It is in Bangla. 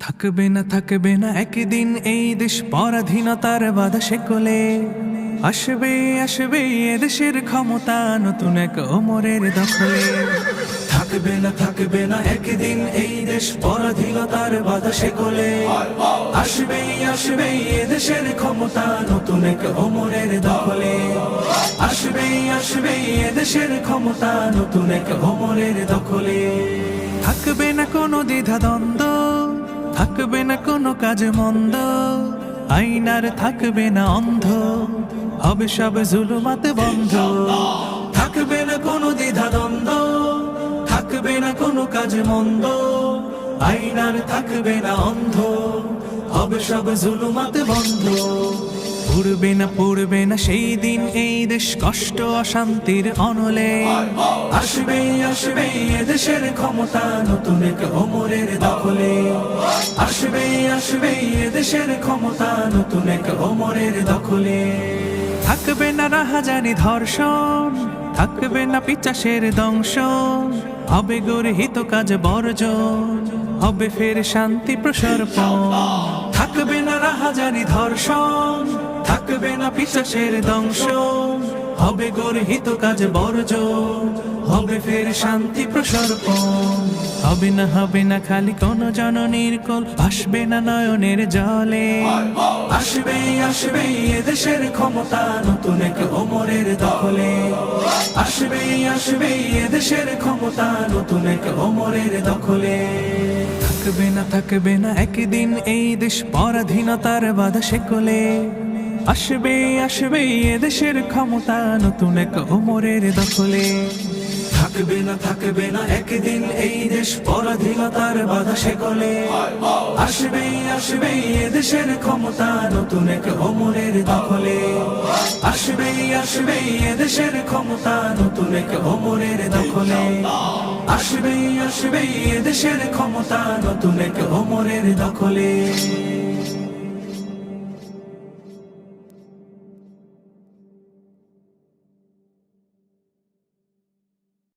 থাকবে না একদিন এই দেশ পরাধীনতার বাধা শেকলে। আসবে আসবে এদেশের ক্ষমতা নতুন এক ওমরের দখলে। থাকবে না একদিন এই দেশ পরাধীনতার বাধা শেকলে। আসবে আসবে এদেশের ক্ষমতা নতুন এক ওমরের দখলে। আসবে আসবে এদেশের ক্ষমতা নতুন এক ওমরের দখলে। থাকবে না কোনো দ্বিধা দ্বন্দ্ব, থাকবে না কোনো কাজ মন্দ, আইনার থাকবে না অন্ধ, হবে সব জুলুমাত বন্ধ। থাকবে না কোনো দ্বিধা দ্বন্দ্ব, থাকবে না কোনো কাজ মন্দ, আইনার থাকবে না অন্ধ, হবে সব জুলুমাত বন্ধ। পড়বে না সেই দিন এই দেশ কষ্ট অশান্তির অনলে। আসবে আসবে এদেশের ক্ষমতা নতুন এক ওমরের দখলে। আসবে আসবে এদেশের ক্ষমতা নতুন এক ওমরের দখলে। থাকবে না রাহাজানি ধর্ষণ, থাকবে না পিচাসের দংশন, হবে গর্হিত কাজ বর্জন, হবে ফের শান্তি প্রসর্পণ। থাকবে না রাহাজানি ধর্ষণ, থাকবে না পিশাচের দংশন, হবে গর্হিত কাজ বর্জন, হবে ফের শান্তি প্রসর্পণ। হবে না খালি কোন জননীর কোল, আসবে না নয়নের জলে। আসবে আসবে এদেশের ক্ষমতা নতুন এক ওমরের দখলে। আসবে আসবে এদেশের ক্ষমতা নতুন এক ওমরের দখলে। থাকবে না একদিন এই দেশ পরাধীনতার বাধা শেকলে। আসবে আসবে এদেশের ক্ষমতা নতুন এক ওমরের দখলে। থাকবে না একদিন এই দেশ পরাধীনতার বাধা শেকলে। আসবে আসবে এদেশের ক্ষমতা নতুন এক ওমরের দখলে। আসবে আসবে এদেশের ক্ষমতা নতুন এক ওমরের দখলে। আসবে আসবে এদেশের ক্ষমতা নতুন এক ওমরের দখলে।